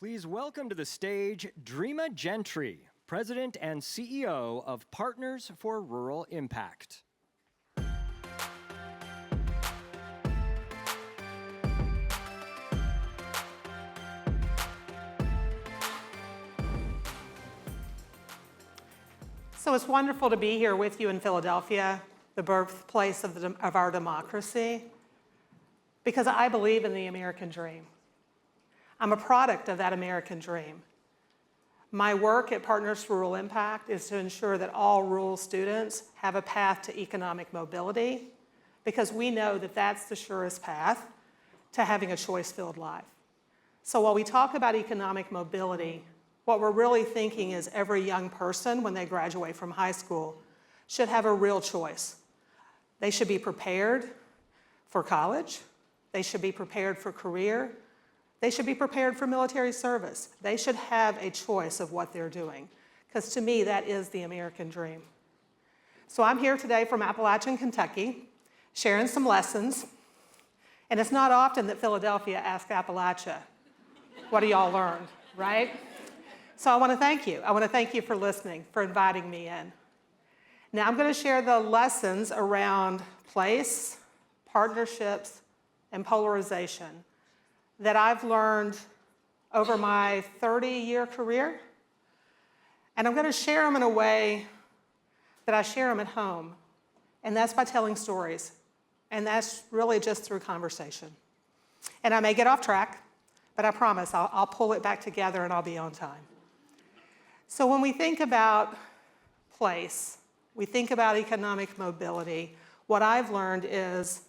Please welcome to the stage Dreama Gentry, President and CEO of Partners for Rural Impact. So it's wonderful to be here with you in Philadelphia, the birthplace of our democracy, because I believe in the American dream. I'm a product of that American dream. My work at Partners for Rural Impact is to ensure that all rural students have a path to economic mobility, because we know that that's the surest path to having a choice-filled life. So while we talk about economic mobility, what we're really thinking is every young person, when they graduate from high school, should have a real choice. They should be prepared for college. They should be prepared for career. They should be prepared for military service. They should have a choice of what they're doing, because to me, that is the American dream. So I'm here today from Appalachia, Kentucky, sharing some lessons. And it's not often that Philadelphia asks Appalachia, what do y'all learn, right? So I want to thank you. I want to thank you for listening, for inviting me in. Now I'm going to share the lessons around place, partnerships, and polarization that I've learned over my 30-year career. And I'm going to share them in a way that I share them at home. And that's by telling stories. And that's really just through conversation. And I may get off track, but I promise I'll pull it back together and I'll be on time. So when we think about place, we think about economic mobility, what I've learned is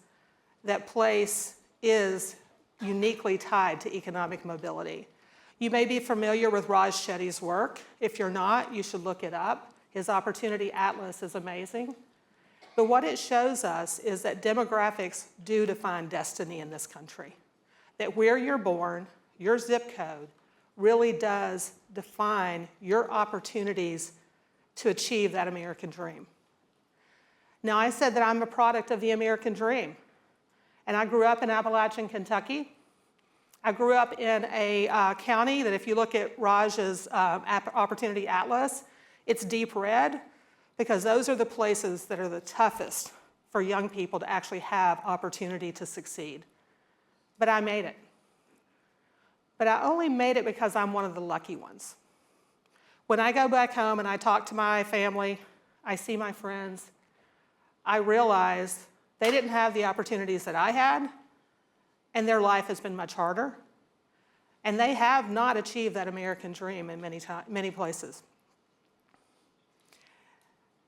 that place is uniquely tied to economic mobility. You may be familiar with Raj Shetty's work. If you're not, you should look it up. His Opportunity Atlas is amazing. But what it shows us is that demographics do define destiny in this country. That where you're born, your zip code, really does define your opportunities to achieve that American dream. Now, I said that I'm a product of the American dream. And I grew up in Appalachia, Kentucky. I grew up in a county that if you look at Raj's Opportunity Atlas, it's deep red, because those are the places that are the toughest for young people to actually have opportunity to succeed. But I made it. But I only made it because I'm one of the lucky ones. When I go back home and I talk to my family, I see my friends, I realize they didn't have the opportunities that I had, and their life has been much harder. And they have not achieved that American dream in many places.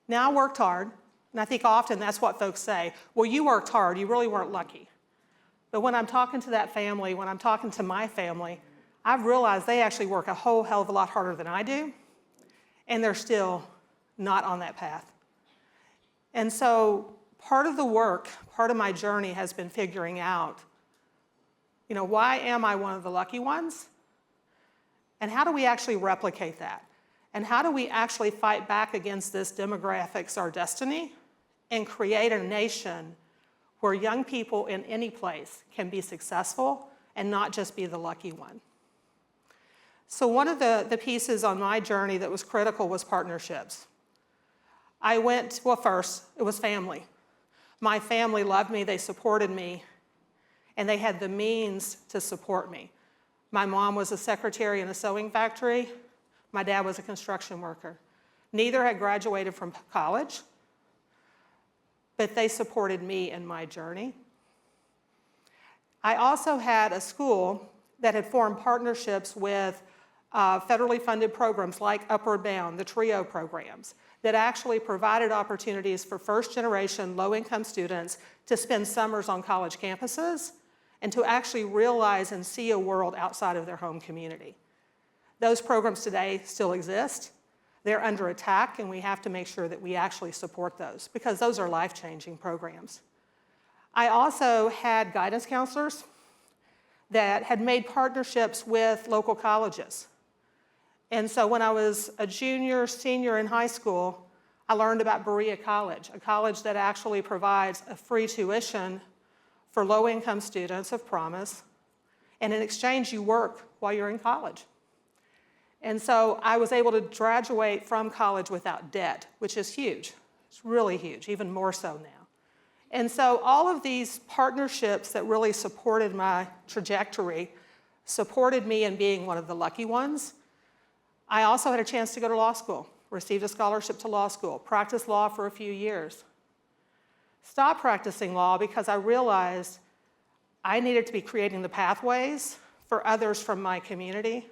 Now, I worked hard, and I think often that's what folks say, well, you worked hard, you really weren't lucky. But when I'm talking to that family, when I'm talking to my family, I've realized they actually work a whole hell of a lot harder than I do, and they're still not on that path. And so part of the work, part of my journey has been figuring out, why am I one of the lucky ones? And how do we actually replicate that? And how do we actually fight back against this demographics our destiny and create a nation where young people in any place can be successful and not just be the lucky one? So one of the pieces on my journey that was critical was partnerships. First, it was family. My family loved me, they supported me, and they had the means to support me. My mom was a secretary in a sewing factory. My dad was a construction worker. Neither had graduated from college, but they supported me in my journey. I also had a school that had formed partnerships with federally funded programs like Upward Bound, the TRIO programs, that actually provided opportunities for first-generation, low-income students to spend summers on college campuses and to actually realize and see a world outside of their home community. Those programs today still exist. They're under attack, and we have to make sure that we actually support those, because those are life-changing programs. I also had guidance counselors that had made partnerships with local colleges. And so when I was a junior, senior in high school, I learned about Berea College, a college that actually provides a free tuition for low-income students of promise. And in exchange, you work while you're in college. And so I was able to graduate from college without debt, which is huge. It's really huge, even more so now. And so all of these partnerships that really supported my trajectory supported me in being one of the lucky ones. I also had a chance to go to law school, received a scholarship to law school, practiced law for a few years. Stopped practicing law because I realized I needed to be creating the pathways for others from my community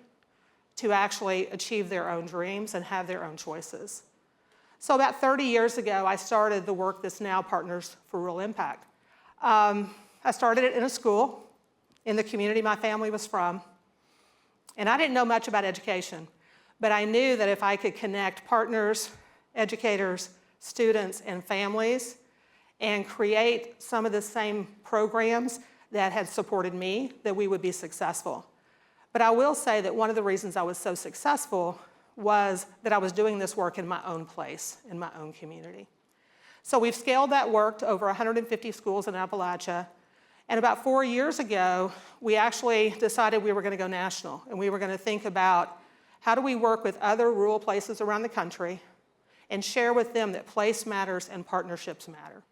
to actually achieve their own dreams and have their own choices. So about 30 years ago, I started the work that's now Partners for Rural Impact. I started it in a school in the community my family was from, and I didn't know much about education, but I knew that if I could connect partners, educators, students, and families, and create some of the same programs that had supported me, that we would be successful. But I will say that one of the reasons I was so successful was that I was doing this work in my own place, in my own community. So we've scaled that work to over 150 schools in Appalachia. And about 4 years ago, we actually decided we were going to go national, and we were going to think about how do we work with other rural places around the country and share with them that place matters and partnerships matter.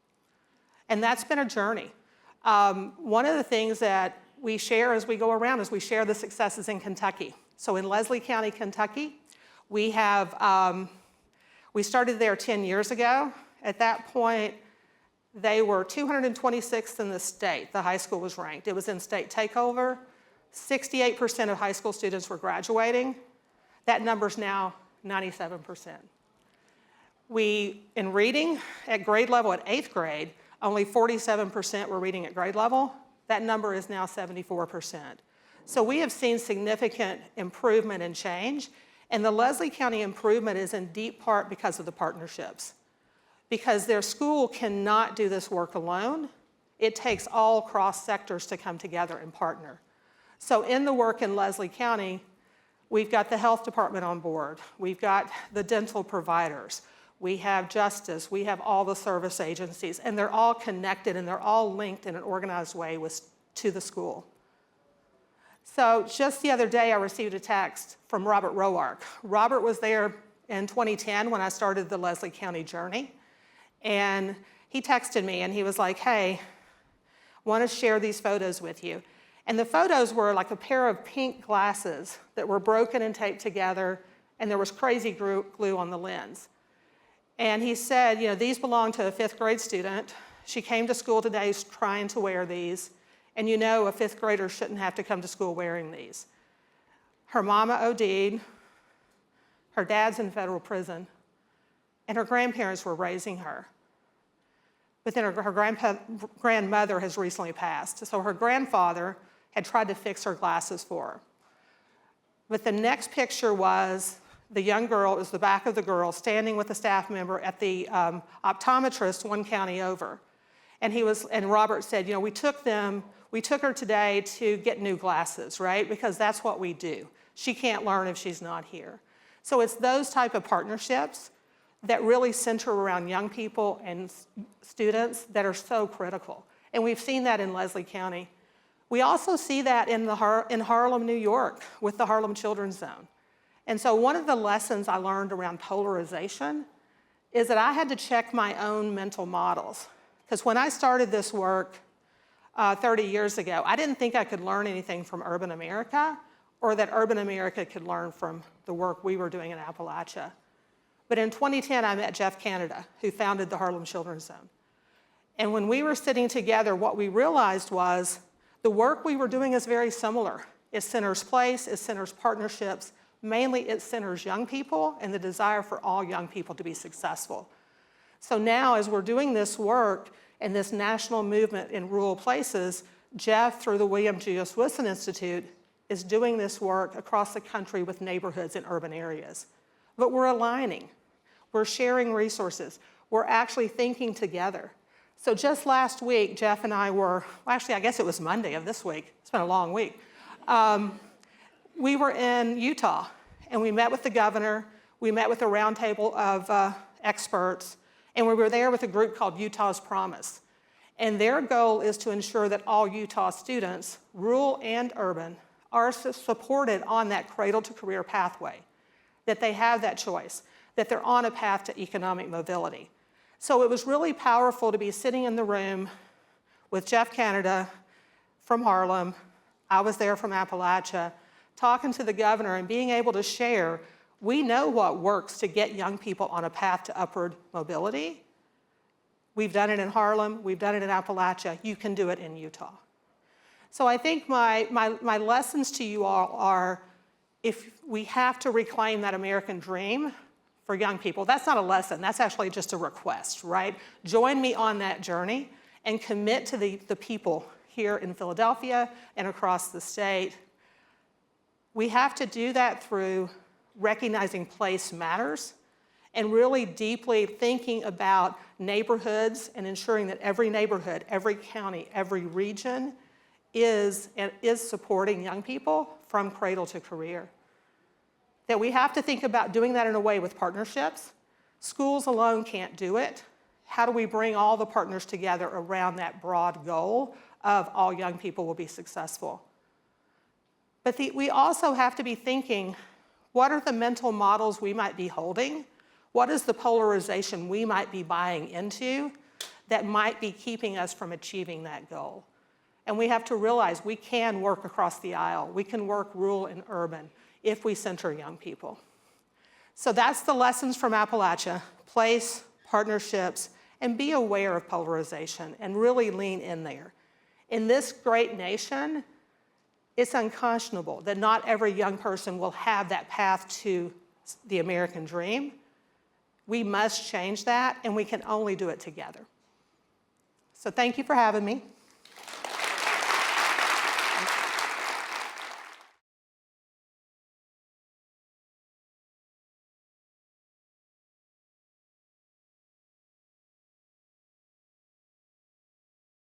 And that's been a journey. One of the things that we share as we go around is we share the successes in Kentucky. So in Leslie County, Kentucky, we started there 10 years ago. At that point, they were 226th in the state. The high school was ranked. It was in state takeover. 68% of high school students were graduating. That number's now 97%. In reading at grade level at 8th grade, only 47% were reading at grade level. That number is now 74%. So we have seen significant improvement and change, and the Leslie County improvement is in deep part because of the partnerships. Because their school cannot do this work alone. It takes all cross sectors to come together and partner. So in the work in Leslie County, we've got the health department on board. We've got the dental providers. We have justice. We have all the service agencies. And they're all connected and they're all linked in an organized way to the school. So just the other day, I received a text from Robert Roark. Robert was there in 2010 when I started the Leslie County journey. And he texted me and he was like, hey, want to share these photos with you. And the photos were like a pair of pink glasses that were broken and taped together, and there was crazy glue on the lens. And he said, these belong to a 5th grade student. She came to school today trying to wear these, and a 5th grader shouldn't have to come to school wearing these. Her mama OD'd, her dad's in federal prison, and her grandparents were raising her. But then her grandmother has recently passed. So her grandfather had tried to fix her glasses for her. But the next picture was the young girl, it was the back of the girl, standing with a staff member at the optometrist one county over. And Robert said, we took her today to get new glasses, right? Because that's what we do. She can't learn if she's not here. So it's those type of partnerships that really center around young people and students that are so critical. And we've seen that in Leslie County. We also see that in Harlem, New York, with the Harlem Children's Zone. And so one of the lessons I learned around polarization is that I had to check my own mental models. Because when I started this work 30 years ago, I didn't think I could learn anything from urban America, or that urban America could learn from the work we were doing in Appalachia. But in 2010, I met Jeff Canada, who founded the Harlem Children's Zone. And when we were sitting together, what we realized was the work we were doing is very similar. It centers place, it centers partnerships, mainly it centers young people and the desire for all young people to be successful. So now, as we're doing this work and this national movement in rural places, Jeff, through the William Julius Wilson Institute, is doing this work across the country with neighborhoods in urban areas. But we're aligning. We're sharing resources. We're actually thinking together. So just last week, Jeff and I I guess it was Monday of this week. It's been a long week. We were in Utah, and we met with the governor. We met with a roundtable of experts, and we were there with a group called Utah's Promise. And their goal is to ensure that all Utah students, rural and urban, are supported on that cradle-to-career pathway. that they have that choice, that they're on a path to economic mobility. So it was really powerful to be sitting in the room with Jeff Canada from Harlem, I was there from Appalachia, talking to the governor and being able to share, we know what works to get young people on a path to upward mobility. We've done it in Harlem, we've done it in Appalachia, you can do it in Utah. So I think my lessons to you all are, if we have to reclaim that American dream for young people, that's not a lesson, that's actually just a request, right? Join me on that journey and commit to the people here in Philadelphia and across the state. We have to do that through recognizing place matters and really deeply thinking about neighborhoods and ensuring that every neighborhood, every county, every region is supporting young people from cradle to career. That we have to think about doing that in a way with partnerships. Schools alone can't do it. How do we bring all the partners together around that broad goal of all young people will be successful? But we also have to be thinking, what are the mental models we might be holding? What is the polarization we might be buying into that might be keeping us from achieving that goal? And we have to realize we can work across the aisle. We can work rural and urban if we center young people. So that's the lessons from Appalachia: place, partnerships, and be aware of polarization and really lean in there. In this great nation, it's unconscionable that not every young person will have that path to the American dream. We must change that, and we can only do it together. So thank you for having me.